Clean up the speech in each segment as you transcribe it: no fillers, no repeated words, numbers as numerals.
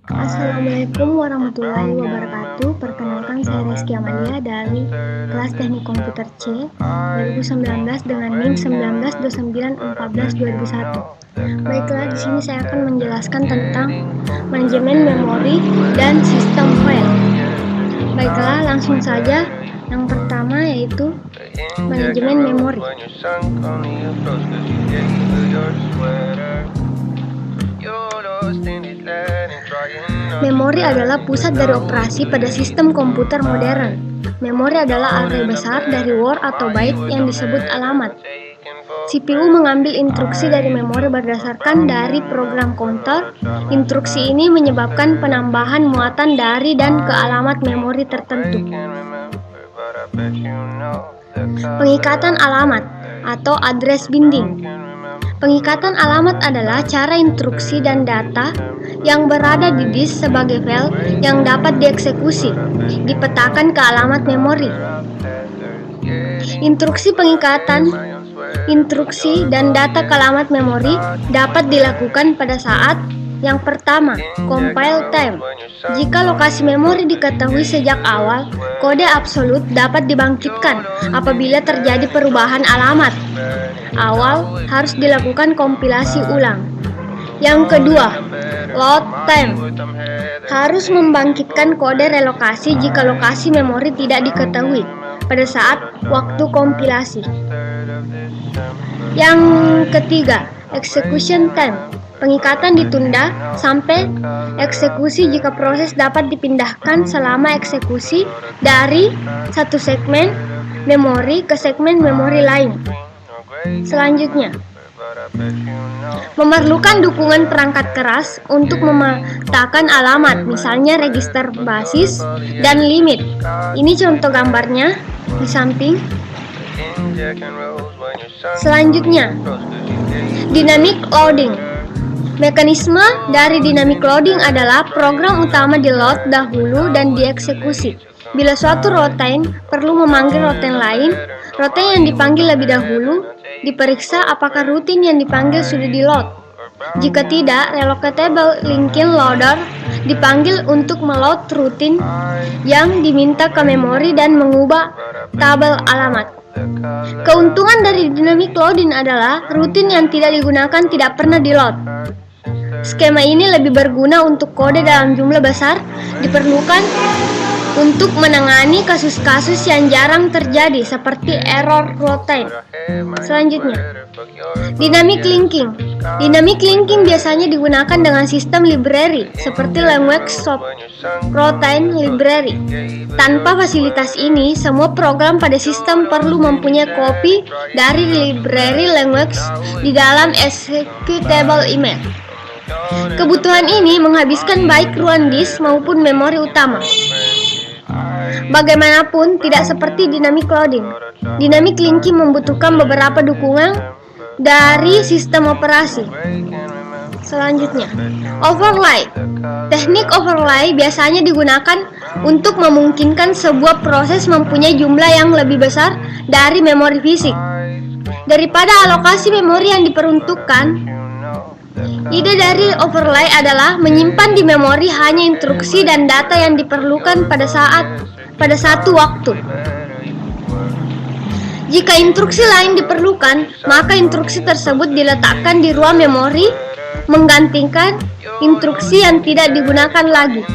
Assalamualaikum warahmatullahi wabarakatuh. Perkenalkan, saya Reski Amalia dari kelas Teknik Komputer C 2019 dengan NIM 1929142001. Baiklah, di sini saya akan menjelaskan tentang manajemen memori dan sistem file. Baiklah, langsung saja. Yang pertama yaitu manajemen memori. Memori adalah pusat dari operasi pada sistem komputer modern. Memori adalah array besar dari word atau byte yang disebut alamat. CPU mengambil instruksi dari memori berdasarkan dari program counter. Instruksi ini menyebabkan penambahan muatan dari dan ke alamat memori tertentu. Pengikatan alamat atau address binding. Pengikatan alamat adalah cara instruksi dan data yang berada di disk sebagai file yang dapat dieksekusi, dipetakan ke alamat memori. Instruksi pengikatan instruksi dan data ke alamat memori dapat dilakukan pada saat yang pertama, compile time. Jika lokasi memori diketahui sejak awal, kode absolut dapat dibangkitkan. Apabila terjadi perubahan alamat awal, harus dilakukan kompilasi ulang. Yang kedua, load time. Harus membangkitkan kode relokasi jika lokasi memori tidak diketahui pada saat waktu kompilasi. Yang ketiga, execution time. Pengikatan ditunda sampai eksekusi jika proses dapat dipindahkan selama eksekusi dari satu segmen memori ke segmen memori lain. Selanjutnya, memerlukan dukungan perangkat keras untuk memetakan alamat, misalnya register basis dan limit. Ini contoh gambarnya di samping. Selanjutnya, dynamic loading. Mekanisme dari dynamic loading adalah program utama di load dahulu dan dieksekusi. Bila suatu routine perlu memanggil routine lain, routine yang dipanggil lebih dahulu diperiksa apakah routine yang dipanggil sudah di load. Jika tidak, relocatable linking loader dipanggil untuk meload routine yang diminta ke memori dan mengubah tabel alamat. Keuntungan dari dynamic loading adalah routine yang tidak digunakan tidak pernah di load. Skema ini lebih berguna untuk kode dalam jumlah besar, diperlukan untuk menangani kasus-kasus yang jarang terjadi seperti error routine. Selanjutnya, dynamic linking. Dynamic linking biasanya digunakan dengan sistem library seperti language routine library. Tanpa fasilitas ini, semua program pada sistem perlu mempunyai kopi dari library language di dalam executable email. Kebutuhan ini menghabiskan baik ruang disk maupun memori utama. Bagaimanapun, tidak seperti dynamic loading. Dynamic linking membutuhkan beberapa dukungan dari sistem operasi. Selanjutnya, overlay. Teknik overlay biasanya digunakan untuk memungkinkan sebuah proses mempunyai jumlah yang lebih besar dari memori fisik daripada alokasi memori yang diperuntukkan. Ide dari overlay adalah menyimpan di memori hanya instruksi dan data yang diperlukan pada satu waktu. Jika instruksi lain diperlukan, maka instruksi tersebut diletakkan di ruang memori, menggantikan instruksi yang tidak digunakan lagi.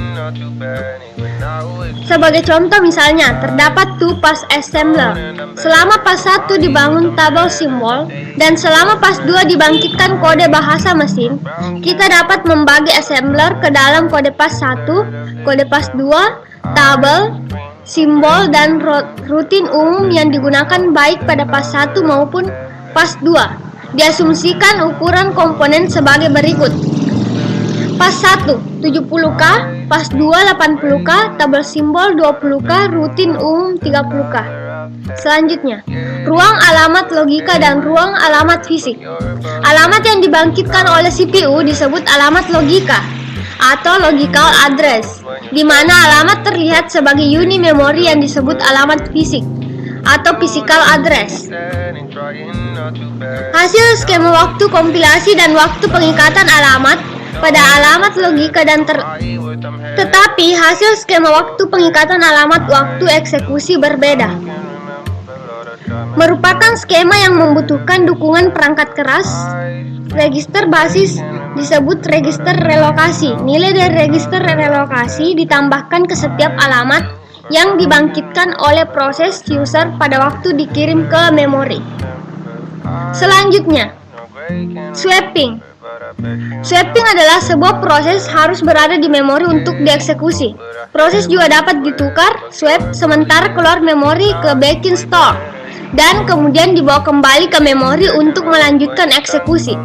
Sebagai contoh misalnya, terdapat two pass assembler. Selama pas 1 dibangun tabel simbol dan selama pas 2 dibangkitkan kode bahasa mesin, kita dapat membagi assembler ke dalam kode pas 1, kode pas 2, tabel, simbol, dan rutin umum yang digunakan baik pada pas 1 maupun pas 2. Diasumsikan ukuran komponen sebagai berikut. Pas 1 70K, pas 2 80K, tabel simbol 20K, rutin umum 30K. Selanjutnya, ruang alamat logika dan ruang alamat fisik. Alamat yang dibangkitkan oleh CPU disebut alamat logika atau logical address, di mana alamat terlihat sebagai unit memori yang disebut alamat fisik atau physical address. Hasil skema waktu kompilasi dan waktu pengikatan alamat pada alamat logika dan tetapi hasil skema waktu pengikatan alamat waktu eksekusi berbeda. Merupakan skema yang membutuhkan dukungan perangkat keras. Register basis disebut register relokasi. Nilai dari register relokasi ditambahkan ke setiap alamat yang dibangkitkan oleh proses user pada waktu dikirim ke memori. Selanjutnya, swapping. Swapping adalah sebuah proses harus berada di memori untuk dieksekusi. Proses juga dapat ditukar, swap, sementara keluar memori ke backing store dan kemudian dibawa kembali ke memori untuk melanjutkan eksekusi.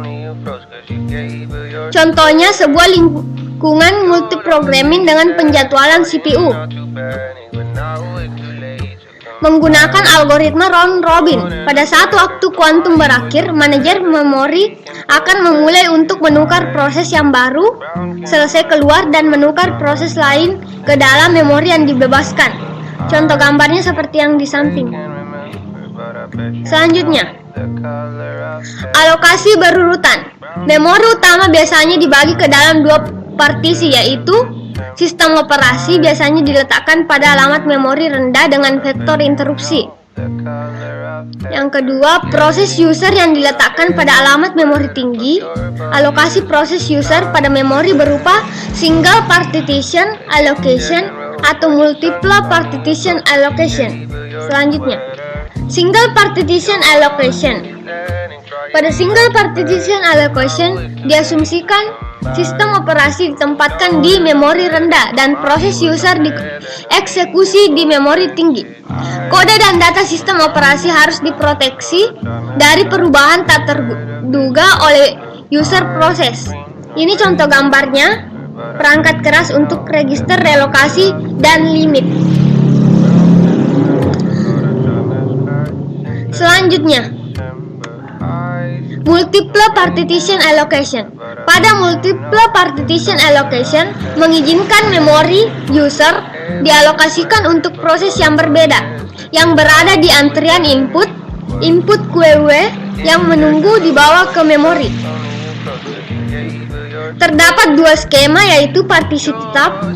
Contohnya sebuah lingkungan multiprogramming dengan penjadwalan CPU menggunakan algoritma round robin. Pada saat waktu kuantum berakhir, manajer memori akan memulai untuk menukar proses yang baru selesai keluar dan menukar proses lain ke dalam memori yang dibebaskan. Contoh gambarnya seperti yang di samping. Selanjutnya, alokasi berurutan. Memori utama biasanya dibagi ke dalam dua partisi, yaitu sistem operasi biasanya diletakkan pada alamat memori rendah dengan vektor interupsi. Yang kedua, proses user yang diletakkan pada alamat memori tinggi. Alokasi proses user pada memori berupa single partition allocation atau multiple partition allocation. Selanjutnya, single partition allocation. Pada single partition allocation diasumsikan sistem operasi ditempatkan di memori rendah dan proses user dieksekusi di memori tinggi. Kode dan data sistem operasi harus diproteksi dari perubahan tak terduga oleh user proses. Ini contoh gambarnya, perangkat keras untuk register relokasi dan limit. Selanjutnya, multiple partition allocation. Pada multiple partition allocation mengizinkan memori user dialokasikan untuk proses yang berbeda yang berada di antrian input QW yang menunggu dibawa ke memori. Terdapat dua skema, yaitu partisi tetap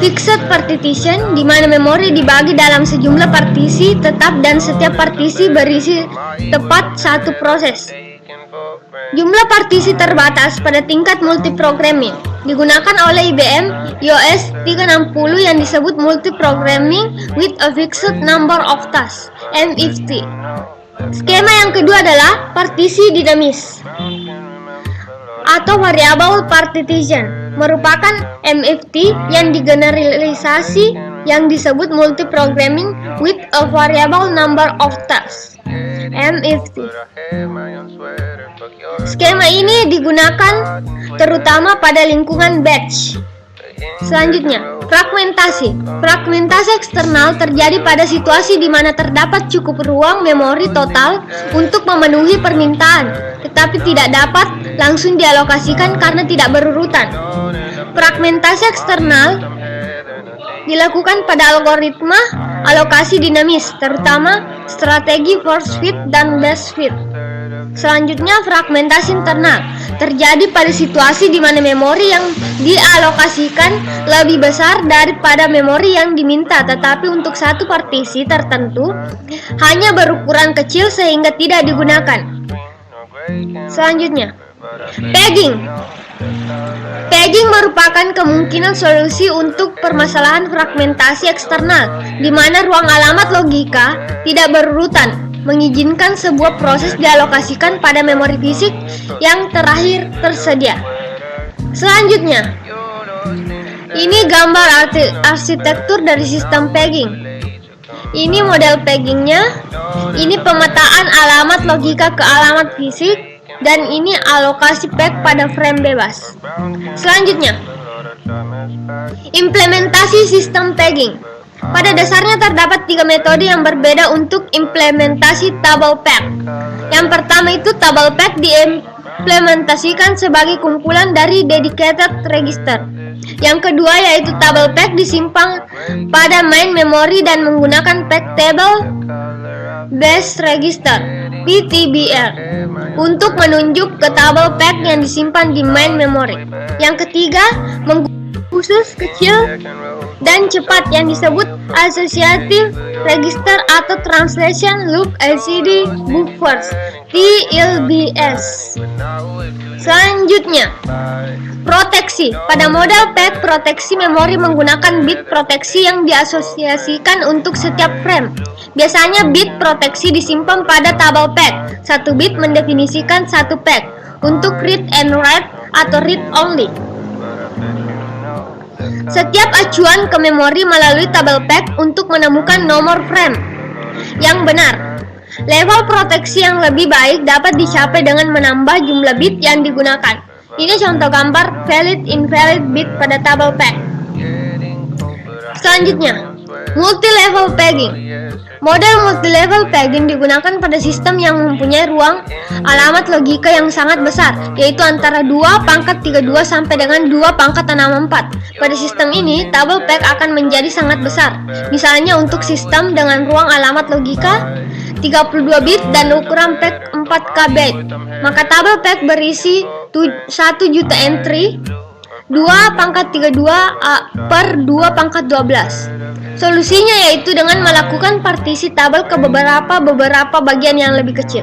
fixed partition, di mana memori dibagi dalam sejumlah partisi tetap dan setiap partisi berisi tepat satu proses. Jumlah partisi terbatas pada tingkat multiprogramming digunakan oleh IBM iOS 360 yang disebut multiprogramming with a fixed number of tasks (MFT). Skema yang kedua adalah partisi dinamis atau variable partition, merupakan MFT yang digeneralisasi yang disebut multiprogramming with a variable number of tasks (MFT). Skema ini digunakan terutama pada lingkungan batch. Selanjutnya, fragmentasi. Fragmentasi eksternal terjadi pada situasi di mana terdapat cukup ruang memori total untuk memenuhi permintaan, tetapi tidak dapat langsung dialokasikan karena tidak berurutan. Fragmentasi eksternal dilakukan pada algoritma alokasi dinamis, terutama strategi force fit dan base fit. Selanjutnya, fragmentasi internal terjadi pada situasi di mana memori yang dialokasikan lebih besar daripada memori yang diminta, tetapi untuk satu partisi tertentu hanya berukuran kecil sehingga tidak digunakan. Selanjutnya, pegging. Pegging merupakan kemungkinan solusi untuk permasalahan fragmentasi eksternal, di mana ruang alamat logika tidak berurutan, mengizinkan sebuah proses dialokasikan pada memori fisik yang terakhir tersedia. Selanjutnya, ini gambar arsitektur dari sistem pegging. Ini model peggingnya. Ini pemetaan alamat logika ke alamat fisik, dan ini alokasi peg pada frame bebas. Selanjutnya, implementasi sistem pegging. Pada dasarnya terdapat 3 metode yang berbeda untuk implementasi table peg. Yang pertama itu table peg diimplementasikan sebagai kumpulan dari dedicated register. Yang kedua yaitu table peg disimpan pada main memory dan menggunakan peg table base register. TTBR, untuk menunjuk ke tabel peg yang disimpan di main memory. Yang ketiga, khusus kecil dan cepat yang disebut Associative Register atau Translation Loop LCD Buffers TLBS. Selanjutnya, proteksi. Pada model peg, proteksi memori menggunakan bit proteksi yang diasosiasikan untuk setiap frame. Biasanya bit proteksi disimpan pada tabel peg. Satu bit mendefinisikan satu peg untuk read and write atau read only. Setiap acuan ke memori melalui tabel peg untuk menemukan nomor frame yang benar. Level proteksi yang lebih baik dapat dicapai dengan menambah jumlah bit yang digunakan. Ini contoh gambar valid-invalid bit pada tabel peg. Selanjutnya, multi-level pegging. Model multi-level pegging digunakan pada sistem yang mempunyai ruang alamat logika yang sangat besar, yaitu antara 2^32 sampai dengan 2^64. Pada sistem ini, tabel peg akan menjadi sangat besar. Misalnya untuk sistem dengan ruang alamat logika 32 bit dan ukuran peg 4K byte, maka tabel peg berisi 1 juta entry 2^32 per 2^12. Solusinya yaitu dengan melakukan partisi tabel ke beberapa bagian yang lebih kecil.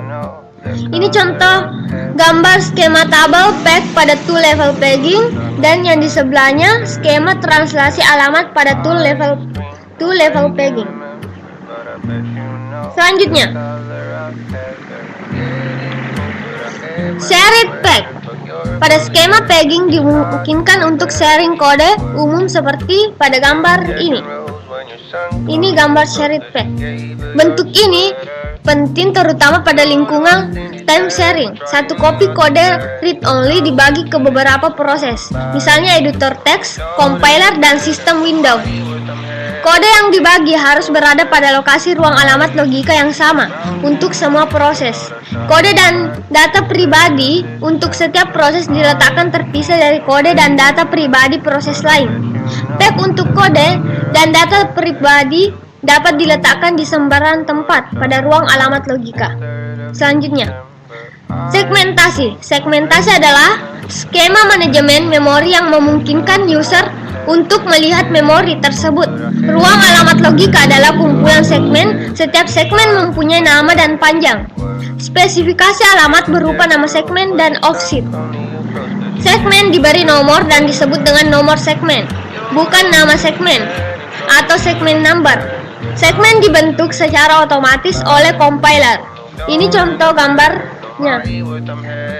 Ini contoh gambar skema tabel peg pada tool level pegging, dan yang di sebelahnya skema translasi alamat pada tool level pegging. Selanjutnya, shared peg. Pada skema pegging dimungkinkan untuk sharing kode umum seperti pada gambar ini. Ini gambar shared peg. Bentuk ini penting terutama pada lingkungan time sharing. Satu kopi kode read only dibagi ke beberapa proses, misalnya editor teks, compiler, dan sistem Windows. Kode yang dibagi harus berada pada lokasi ruang alamat logika yang sama untuk semua proses. Kode dan data pribadi untuk setiap proses diletakkan terpisah dari kode dan data pribadi proses lain. Peg untuk kode dan data pribadi dapat diletakkan di sembarang tempat pada ruang alamat logika. Selanjutnya, segmentasi. Segmentasi adalah skema manajemen memori yang memungkinkan user untuk melihat memori tersebut. Ruang alamat logika adalah kumpulan segmen. Setiap segmen mempunyai nama dan panjang. Spesifikasi alamat berupa nama segmen dan offset. Segmen diberi nomor dan disebut dengan nomor segmen, bukan nama segmen atau segmen number. Segmen dibentuk secara otomatis oleh compiler. Ini contoh gambarnya.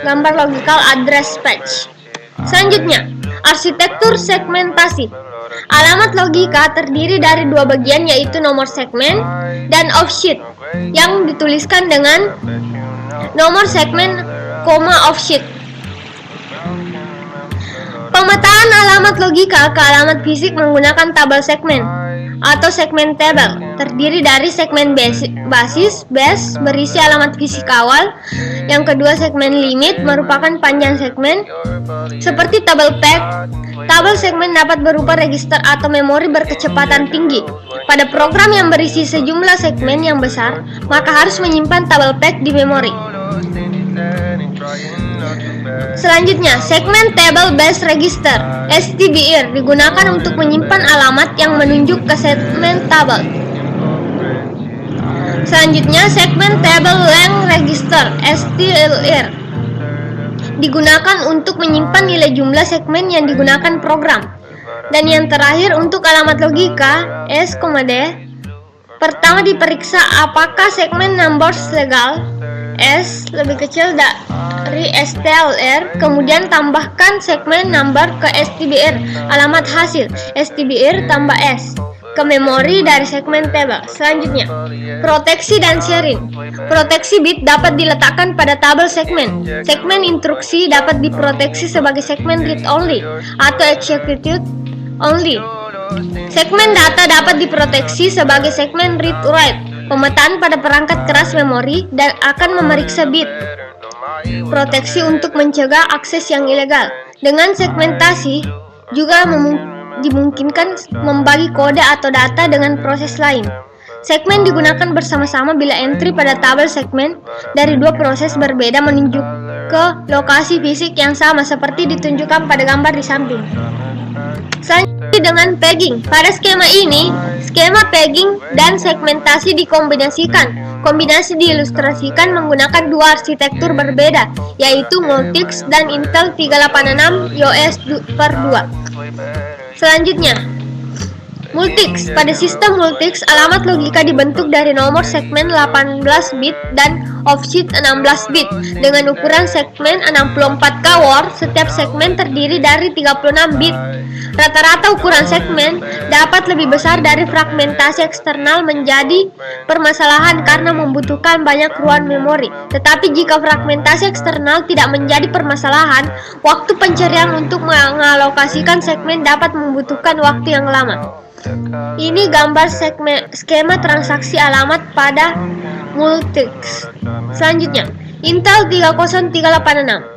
Gambar logical address page. Selanjutnya, arsitektur segmentasi. Alamat logika terdiri dari dua bagian, yaitu nomor segmen dan offset yang dituliskan dengan nomor segmen, offset. Pemetaan alamat logika ke alamat fisik menggunakan tabel segmen atau segmen table, terdiri dari segmen basis base berisi alamat fisik awal. Yang kedua, segmen limit merupakan panjang segmen. Seperti tabel peg, tabel segmen dapat berupa register atau memori berkecepatan tinggi. Pada program yang berisi sejumlah segmen yang besar, maka harus menyimpan tabel peg di memori. Selanjutnya, segmen table base register (STBR) digunakan untuk menyimpan alamat yang menunjuk ke segmen tabel. Selanjutnya, segmen table length register (STLR) digunakan untuk menyimpan nilai jumlah segmen yang digunakan program. Dan yang terakhir, untuk alamat logika S,D, pertama diperiksa apakah segmen numbers legal S lebih kecil dari STLR, kemudian tambahkan segmen number ke STBR, alamat hasil STBR tambah S ke memori dari segmen table. Selanjutnya, proteksi dan sharing. Proteksi bit dapat diletakkan pada tabel segmen. Segmen instruksi dapat diproteksi sebagai segmen read only atau execute only. Segmen data dapat diproteksi sebagai segmen read write. Pemetaan pada perangkat keras memori dan akan memeriksa bit proteksi untuk mencegah akses yang ilegal. Dengan segmentasi juga dimungkinkan membagi kode atau data dengan proses lain. Segmen digunakan bersama-sama bila entry pada tabel segmen dari dua proses berbeda menunjuk ke lokasi fisik yang sama seperti ditunjukkan pada gambar di samping. Selanjutnya dengan pegging. Pada skema ini, skema pegging dan segmentasi dikombinasikan. Kombinasi diilustrasikan menggunakan dua arsitektur berbeda, yaitu Multics dan Intel 386 IOS/2. Selanjutnya, Multics. Pada sistem Multics, alamat logika dibentuk dari nomor segmen 18 bit dan offset 16 bit dengan ukuran segmen 64K word. Setiap segmen terdiri dari 36 bit. Rata-rata ukuran segmen dapat lebih besar dari fragmentasi eksternal menjadi permasalahan karena membutuhkan banyak ruang memori. Tetapi jika fragmentasi eksternal tidak menjadi permasalahan, waktu pencarian untuk mengalokasikan segmen dapat membutuhkan waktu yang lama. Ini gambar skema transaksi alamat pada Multics. Selanjutnya, Intel 30386.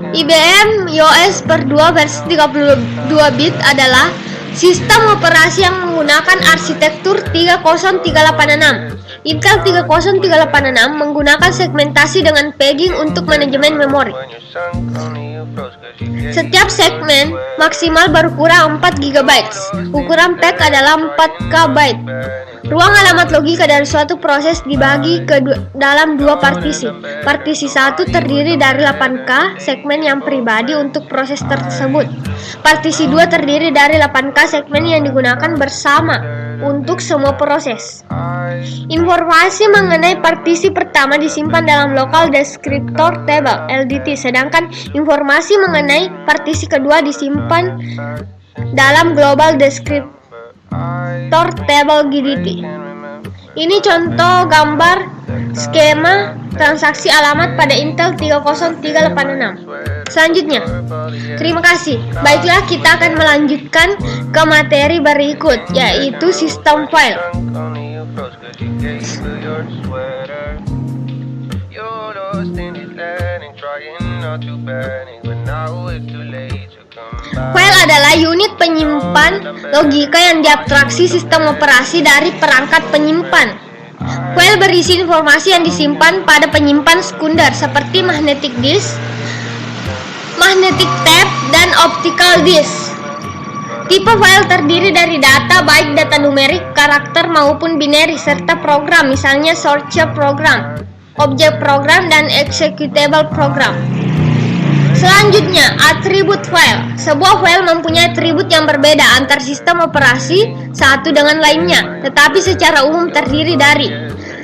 IBM IOS/2 versi 32 bit adalah sistem operasi yang menggunakan arsitektur 30386. Intel 30386 menggunakan segmentasi dengan pegging untuk manajemen memori. Setiap segmen maksimal berukuran 4 GB. Ukuran peg adalah 4 KB. Ruang alamat logika dari suatu proses dibagi ke dalam dua partisi. Partisi 1 terdiri dari 8K segmen yang pribadi untuk proses tersebut. Partisi 2 terdiri dari 8K segmen yang digunakan bersama untuk semua proses. Informasi mengenai partisi pertama disimpan dalam Local Descriptor Table (LDT), sedangkan informasi mengenai partisi kedua disimpan dalam Global Descriptor Table (GDT). Ini contoh gambar skema transaksi alamat pada Intel 30386. Selanjutnya, terima kasih. Baiklah, kita akan melanjutkan ke materi berikut, yaitu sistem file. File adalah unit penyimpan logika yang diabstraksi sistem operasi dari perangkat penyimpan. File berisi informasi yang disimpan pada penyimpan sekunder seperti magnetic disk, magnetic tape, dan optical disk. Tipe file terdiri dari data, baik data numerik, karakter maupun binary, serta program, misalnya search program, objek program, dan executable program. Selanjutnya, atribut file. Sebuah file mempunyai atribut yang berbeda antar sistem operasi satu dengan lainnya, tetapi secara umum terdiri dari: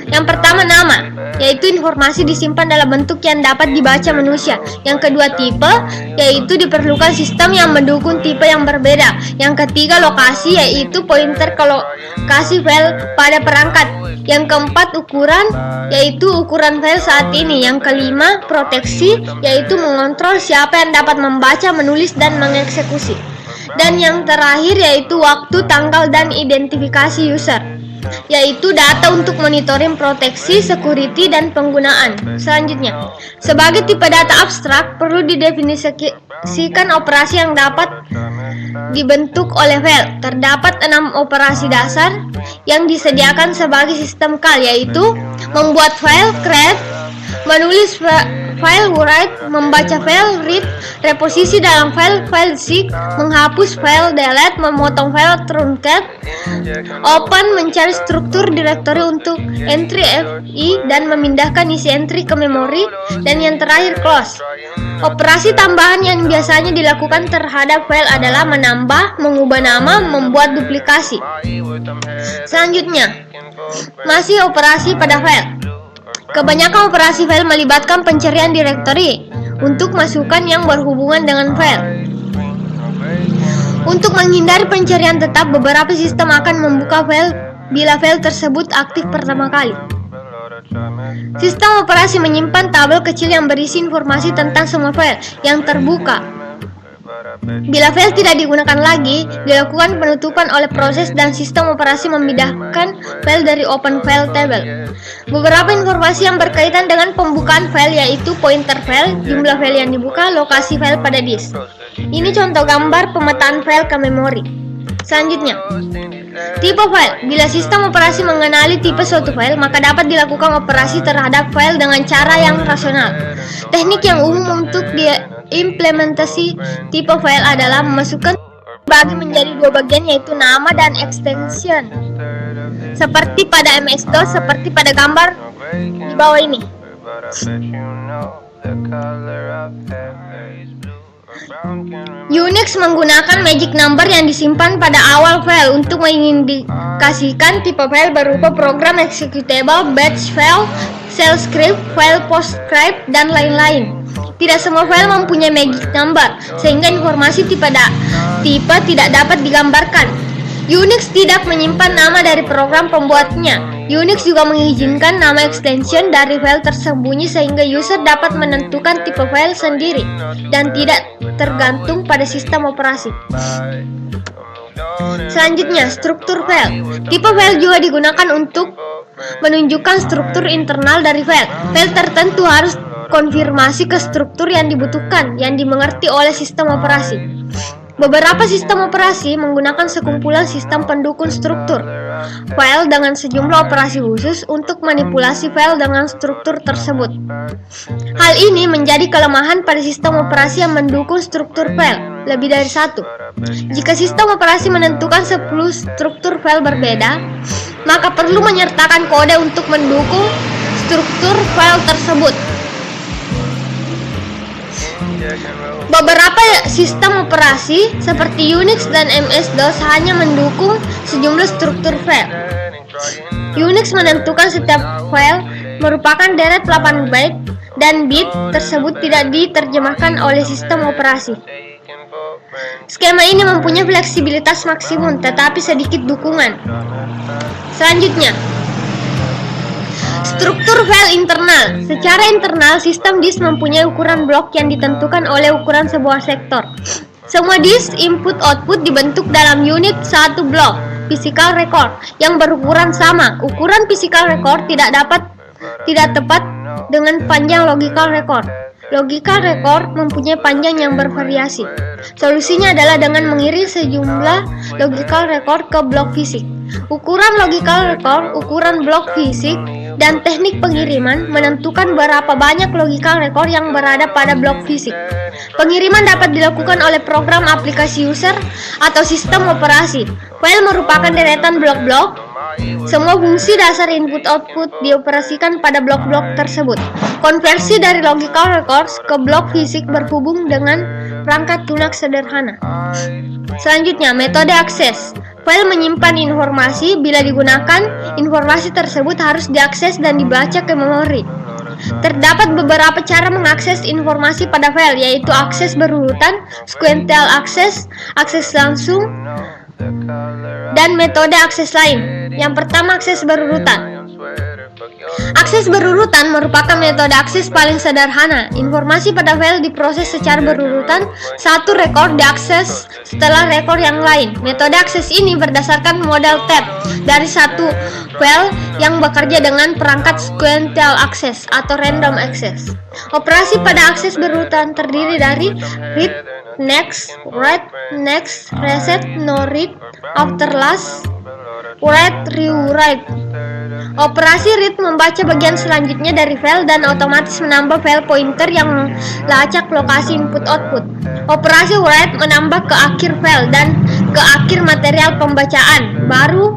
yang pertama, nama, yaitu informasi disimpan dalam bentuk yang dapat dibaca manusia. Yang kedua, tipe, yaitu diperlukan sistem yang mendukung tipe yang berbeda. Yang ketiga, lokasi, yaitu pointer ke lokasi file pada perangkat. Yang keempat, ukuran, yaitu ukuran file saat ini. Yang kelima, proteksi, yaitu mengontrol siapa yang dapat membaca, menulis, dan mengeksekusi. Dan yang terakhir yaitu waktu, tanggal, dan identifikasi user, yaitu data untuk monitoring proteksi, security, dan penggunaan. Selanjutnya, sebagai tipe data abstrak, perlu didefinisikan operasi yang dapat dibentuk oleh file. Terdapat 6 operasi dasar yang disediakan sebagai sistem call, yaitu membuat file, create, menulis file, write, membaca file, read, reposisi dalam file, seek, menghapus file, delete, memotong file, truncate, open, mencari struktur direktori untuk entry FI, dan memindahkan isi entry ke memori, dan yang terakhir close. Operasi tambahan yang biasanya dilakukan terhadap file adalah menambah, mengubah nama, membuat duplikasi. Selanjutnya, masih operasi pada file. Kebanyakan operasi file melibatkan pencarian direktori untuk masukan yang berhubungan dengan file. Untuk menghindari pencarian tetap, beberapa sistem akan membuka file bila file tersebut aktif pertama kali. Sistem operasi menyimpan tabel kecil yang berisi informasi tentang semua file yang terbuka. Bila file tidak digunakan lagi, dilakukan penutupan oleh proses dan sistem operasi memindahkan file dari open file table. Beberapa informasi yang berkaitan dengan pembukaan file yaitu pointer file, jumlah file yang dibuka, lokasi file pada disk. Ini contoh gambar pemetaan file ke memori. Selanjutnya, Tipe file. Bila sistem operasi mengenali tipe suatu file, maka dapat dilakukan operasi terhadap file dengan cara yang rasional. Teknik yang umum untuk diimplementasi tipe file adalah memasukkan bagi menjadi dua bagian, yaitu nama dan extension. Seperti pada MS-DOS, seperti pada gambar di bawah ini. Unix menggunakan magic number yang disimpan pada awal file untuk mengindikasikan tipe file berupa program executable, batch file, shell script, file PostScript, dan lain-lain. Tidak semua file mempunyai magic number, sehingga informasi tipe tidak dapat digambarkan. Unix tidak menyimpan nama dari program pembuatnya. Unix juga mengizinkan nama extension dari file tersembunyi sehingga user dapat menentukan tipe file sendiri dan tidak tergantung pada sistem operasi. Selanjutnya, struktur file. Tipe file juga digunakan untuk menunjukkan struktur internal dari file. File tertentu harus konfirmasi ke struktur yang dibutuhkan, yang dimengerti oleh sistem operasi. Beberapa sistem operasi menggunakan sekumpulan sistem pendukung struktur file dengan sejumlah operasi khusus untuk manipulasi file dengan struktur tersebut. Hal ini menjadi kelemahan pada sistem operasi yang mendukung struktur file lebih dari satu. Jika sistem operasi menentukan 10 struktur file berbeda, maka perlu menyertakan kode untuk mendukung struktur file tersebut. Beberapa sistem operasi seperti Unix dan MS-DOS hanya mendukung sejumlah struktur file. Unix menentukan setiap file merupakan deret 8 byte dan bit tersebut tidak diterjemahkan oleh sistem operasi. Skema ini mempunyai fleksibilitas maksimum tetapi sedikit dukungan. Selanjutnya, struktur file internal. Secara internal, sistem disk mempunyai ukuran blok yang ditentukan oleh ukuran sebuah sektor. Semua disk input-output dibentuk dalam unit satu blok physical record yang berukuran sama. Ukuran physical record tidak tepat dengan panjang logical record. Logical record mempunyai panjang yang bervariasi. Solusinya adalah dengan mengirim sejumlah logical record ke blok fisik. Ukuran logical record, ukuran blok fisik, dan teknik pengiriman menentukan berapa banyak logical record yang berada pada blok fisik. Pengiriman dapat dilakukan oleh program aplikasi user atau sistem operasi. File merupakan deretan blok-blok. Semua fungsi dasar input-output dioperasikan pada blok-blok tersebut. Konversi dari logical records ke blok fisik berhubung dengan perangkat lunak sederhana. Selanjutnya, metode akses. File menyimpan informasi. Bila digunakan, informasi tersebut harus diakses dan dibaca ke memori. Terdapat beberapa cara mengakses informasi pada file, yaitu akses berurutan, sequential access, akses langsung, dan metode akses lain. Yang pertama, akses berurutan. Akses berurutan merupakan metode akses paling sederhana. Informasi pada file diproses secara berurutan. Satu rekor diakses setelah rekor yang lain. Metode akses ini berdasarkan model tab dari satu file yang bekerja dengan perangkat sequential access atau random access. Operasi pada akses berurutan terdiri dari read, next, write, next, reset, no read, after last, write, rewrite. Operasi read membaca bagian selanjutnya dari file dan otomatis menambah file pointer yang melacak lokasi input-output. Operasi write menambah ke akhir file dan ke akhir material pembacaan. Baru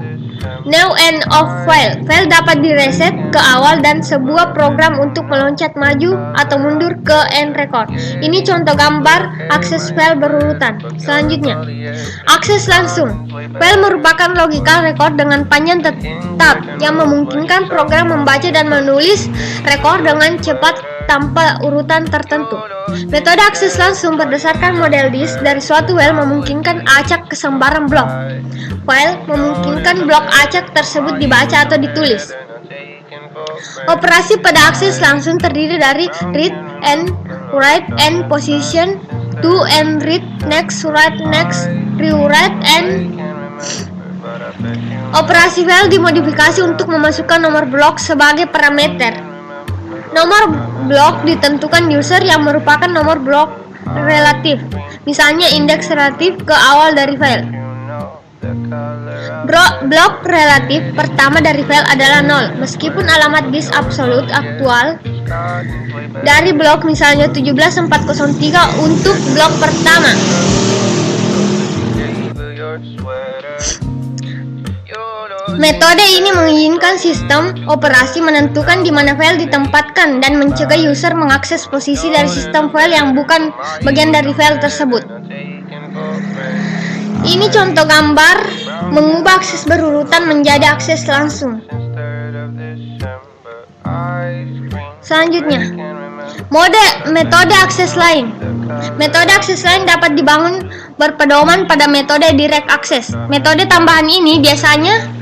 new end of file. File dapat direset ke awal dan sebuah program untuk meloncat maju atau mundur ke end record. Ini contoh gambar akses file berurutan. Selanjutnya, akses langsung. File merupakan logical record dengan panjang tetap yang memungkinkan program membaca dan menulis record dengan cepat tanpa urutan tertentu. Metode akses langsung berdasarkan model disk dari suatu file memungkinkan acak kesembaran blok. File memungkinkan blok acak tersebut dibaca atau ditulis. Operasi pada akses langsung terdiri dari read and write and position, to and read, next, write, next, rewrite, and operasi file dimodifikasi untuk memasukkan nomor blok sebagai parameter. Nomor blok ditentukan user yang merupakan nomor blok relatif, misalnya indeks relatif ke awal dari file. Blok relatif pertama dari file adalah 0, meskipun alamat disk absolut aktual dari blok misalnya 17403 untuk blok pertama. Metode ini mengizinkan sistem operasi menentukan di mana file ditempatkan dan mencegah user mengakses posisi dari sistem file yang bukan bagian dari file tersebut. Ini contoh gambar mengubah akses berurutan menjadi akses langsung. Selanjutnya, metode akses lain. Metode akses lain dapat dibangun berpedoman pada metode direct access. Metode tambahan ini biasanya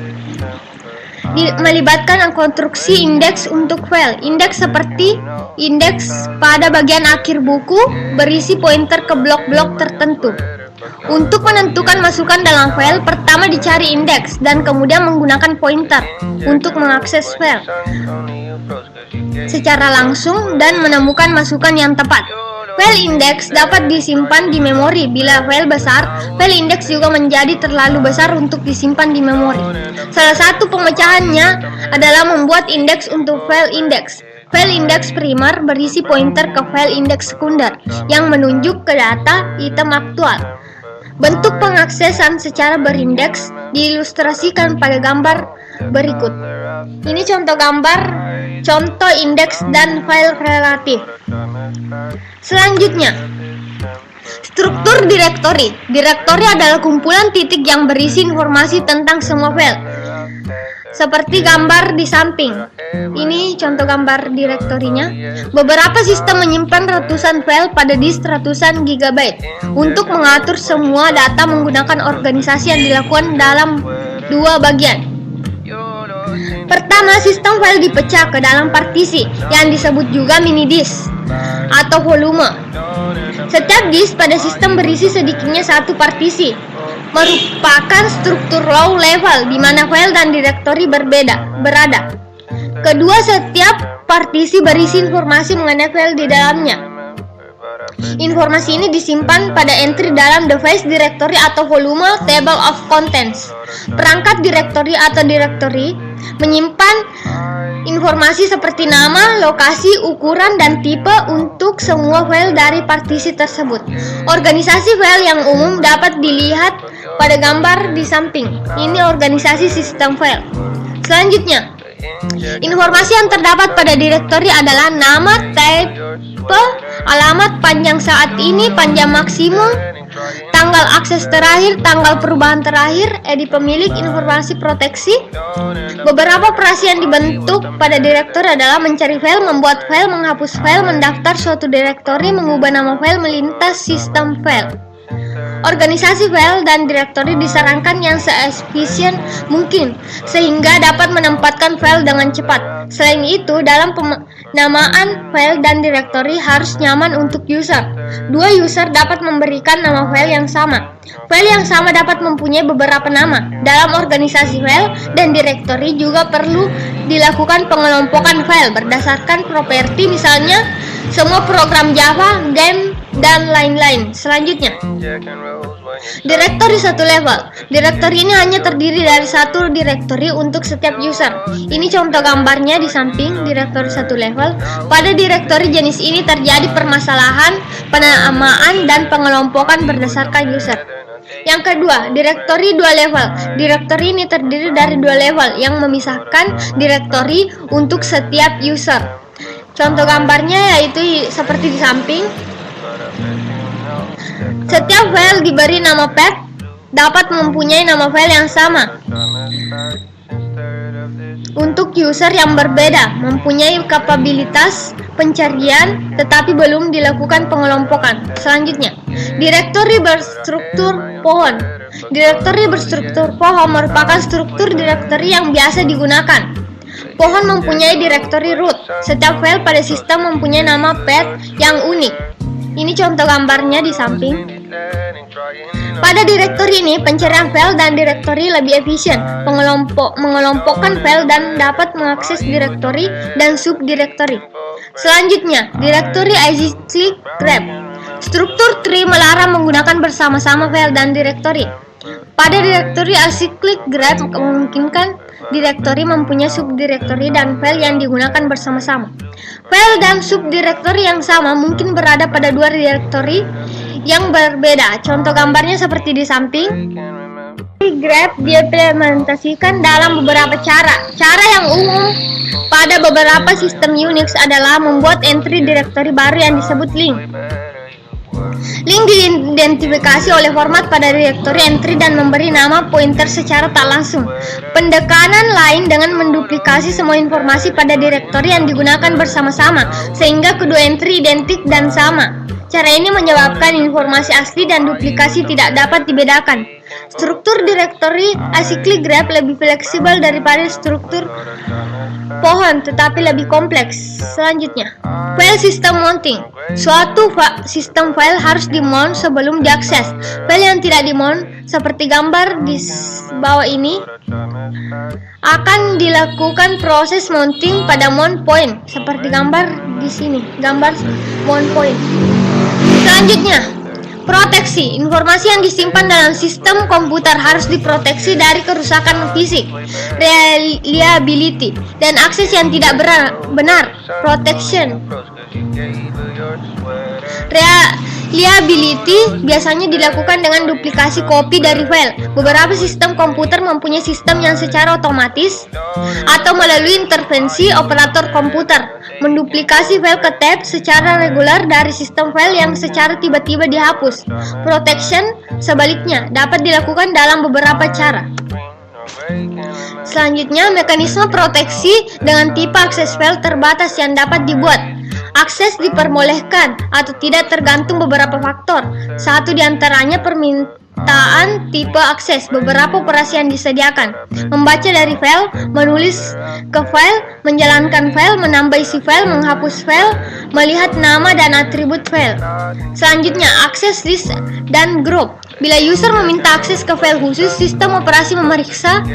melibatkan konstruksi indeks untuk file. Indeks seperti indeks pada bagian akhir buku berisi pointer ke blok-blok tertentu. Untuk menentukan masukan dalam file, pertama dicari indeks dan kemudian menggunakan pointer untuk mengakses file secara langsung dan menemukan masukan yang tepat. File indeks dapat disimpan di memori. Bila file besar, file indeks juga menjadi terlalu besar untuk disimpan di memori. Salah satu pemecahannya adalah membuat indeks untuk file indeks. File indeks primer berisi pointer ke file indeks sekunder yang menunjuk ke data item aktual. Bentuk pengaksesan secara berindeks diilustrasikan pada gambar berikut. Ini contoh gambar, contoh indeks dan file relatif. Selanjutnya, struktur direktori. Direktori adalah kumpulan titik yang berisi informasi tentang semua file, seperti gambar di samping. Ini contoh gambar direktorinya. Beberapa sistem menyimpan ratusan file pada disk ratusan gigabyte. Untuk mengatur semua data menggunakan organisasi yang dilakukan dalam dua bagian. Pertama, sistem file dipecah ke dalam partisi yang disebut juga mini disk atau volume. Setiap disk pada sistem berisi sedikitnya satu partisi, merupakan struktur low level di mana file dan direktori berada. Kedua, setiap partisi berisi informasi mengenai file di dalamnya. Informasi ini disimpan pada entry dalam device directory atau volume table of contents. Perangkat directory atau directory menyimpan informasi seperti nama, lokasi, ukuran, dan tipe untuk semua file dari partisi tersebut. Organisasi file yang umum dapat dilihat pada gambar di samping. Ini organisasi sistem file. Selanjutnya, informasi yang terdapat pada direktori adalah nama, tipe, alamat, panjang saat ini, panjang maksimum, tanggal akses terakhir, tanggal perubahan terakhir, edit pemilik, informasi proteksi. Beberapa operasi yang dibentuk pada direktori adalah mencari file, membuat file, menghapus file, mendaftar suatu direktori, mengubah nama file, melintas sistem file. Organisasi file dan direktori disarankan yang seefisien mungkin sehingga dapat menempatkan file dengan cepat. Selain itu, dalam penamaan file dan direktori harus nyaman untuk user. Dua user dapat memberikan nama file yang sama. File yang sama dapat mempunyai beberapa nama. Dalam organisasi file dan direktori juga perlu dilakukan pengelompokan file berdasarkan properti, misalnya semua program Java, game, dan lain-lain. Selanjutnya, direktori satu level. Direktori ini hanya terdiri dari satu direktori untuk setiap user. Ini contoh gambarnya di samping direktori satu level. Pada direktori jenis ini terjadi permasalahan penamaan dan pengelompokan berdasarkan user. Yang kedua, direktori dua level. Direktori ini terdiri dari dua level yang memisahkan direktori untuk setiap user. Contoh gambarnya yaitu seperti di samping. Setiap file diberi nama path dapat mempunyai nama file yang sama untuk user yang berbeda, mempunyai kapabilitas pencarian tetapi belum dilakukan pengelompokan. Selanjutnya, direktori berstruktur pohon. Direktori berstruktur pohon merupakan struktur direktori yang biasa digunakan. Pohon mempunyai direktori root. Setiap file pada sistem mempunyai nama path yang unik. Ini contoh gambarnya di samping. Pada direktori ini, pencarian file dan direktori lebih efisien, mengelompokkan file dan dapat mengakses direktori dan subdirektori. Selanjutnya, direktori acyclic grep. Struktur tree melarang menggunakan bersama-sama file dan direktori. Pada direktori acyclic graph memungkinkan direktori mempunyai subdirektori dan file yang digunakan bersama-sama. File dan subdirektori yang sama mungkin berada pada dua direktori yang berbeda. Contoh gambarnya seperti di samping. Graph diimplementasikan dalam beberapa cara. Cara yang umum pada beberapa sistem Unix adalah membuat entry direktori baru yang disebut link. Link diidentifikasi oleh format pada direktori entry dan memberi nama pointer secara tak langsung. Pendekanan lain dengan menduplikasi semua informasi pada direktori yang digunakan bersama-sama, sehingga kedua entry identik dan sama. Cara ini menyebabkan informasi asli dan duplikasi tidak dapat dibedakan. Struktur direktori acyclic graph lebih fleksibel daripada struktur pohon, tetapi lebih kompleks. Selanjutnya, file system mounting. Suatu sistem file harus dimount sebelum diakses. File yang tidak dimount, seperti gambar di bawah ini, akan dilakukan proses mounting pada mount point, seperti gambar di sini, gambar mount point. Selanjutnya, proteksi. Informasi yang disimpan dalam sistem komputer harus diproteksi dari kerusakan fisik, reliability, dan akses yang tidak benar. Protection. Reliability biasanya dilakukan dengan duplikasi kopi dari file. Beberapa sistem komputer mempunyai sistem yang secara otomatis atau melalui intervensi operator komputer menduplikasi file ke tape secara reguler dari sistem file yang secara tiba-tiba dihapus. Protection, sebaliknya, dapat dilakukan dalam beberapa cara. Selanjutnya, mekanisme proteksi dengan tipe akses file terbatas yang dapat dibuat. Akses diperbolehkan atau tidak tergantung beberapa faktor. Satu di antaranya permintaan tipe akses, beberapa operasi yang disediakan. Membaca dari file, menulis ke file, menjalankan file, menambah isi file, menghapus file, melihat nama dan atribut file. Selanjutnya, akses list dan group. Bila user meminta akses ke file khusus, sistem operasi memeriksa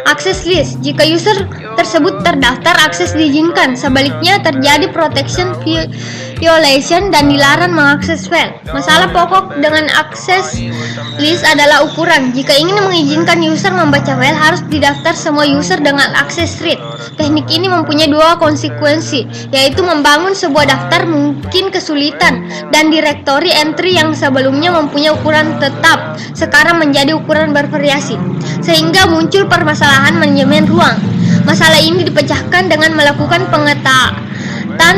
akses list. Jika user tersebut terdaftar, akses diizinkan. Sebaliknya, terjadi protection violation dan dilarang mengakses file. Masalah pokok dengan akses list adalah ukuran. Jika ingin mengizinkan user membaca file, harus didaftar semua user dengan akses read. Teknik ini mempunyai dua konsekuensi, yaitu membangun sebuah daftar mungkin kesulitan, dan direktori entry yang sebelumnya mempunyai ukuran tetap sekarang menjadi ukuran bervariasi, sehingga muncul permasalahan manajemen ruang. Masalah ini dipecahkan dengan melakukan pengetatan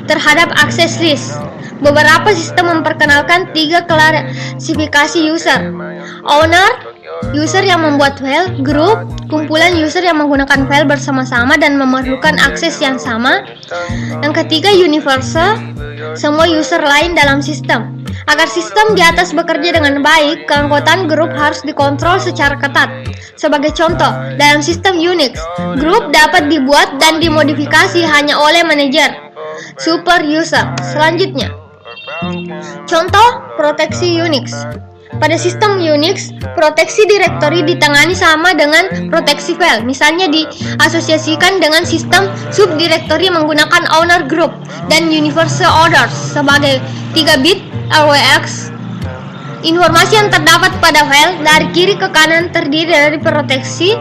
terhadap akses list. Beberapa sistem memperkenalkan tiga klasifikasi user: owner, user yang membuat file; group, kumpulan user yang menggunakan file bersama-sama dan memerlukan akses yang sama; yang ketiga, universal, semua user lain dalam sistem. Agar sistem di atas bekerja dengan baik, keanggotaan grup harus dikontrol secara ketat. Sebagai contoh, dalam sistem Unix, grup dapat dibuat dan dimodifikasi hanya oleh manajer super user. Selanjutnya, contoh proteksi Unix. Pada sistem Unix, proteksi direktori ditangani sama dengan proteksi file. Misalnya diasosiasikan dengan sistem subdirektori menggunakan owner group dan universal orders sebagai 3 bit AWX. Informasi yang terdapat pada file dari kiri ke kanan terdiri dari proteksi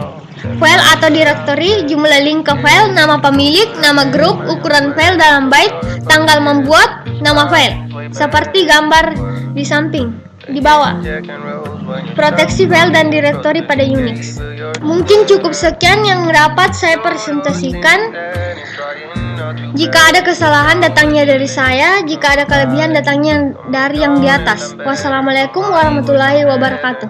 file atau direktori, jumlah link ke file, nama pemilik, nama grup, ukuran file dalam byte, tanggal membuat, nama file. Seperti gambar di samping, di bawah. Proteksi file dan direktori pada Unix. Mungkin cukup sekian yang dapat saya presentasikan. Jika ada kesalahan, datangnya dari saya. Jika ada kelebihan, datangnya dari yang di atas. Wassalamualaikum warahmatullahi wabarakatuh.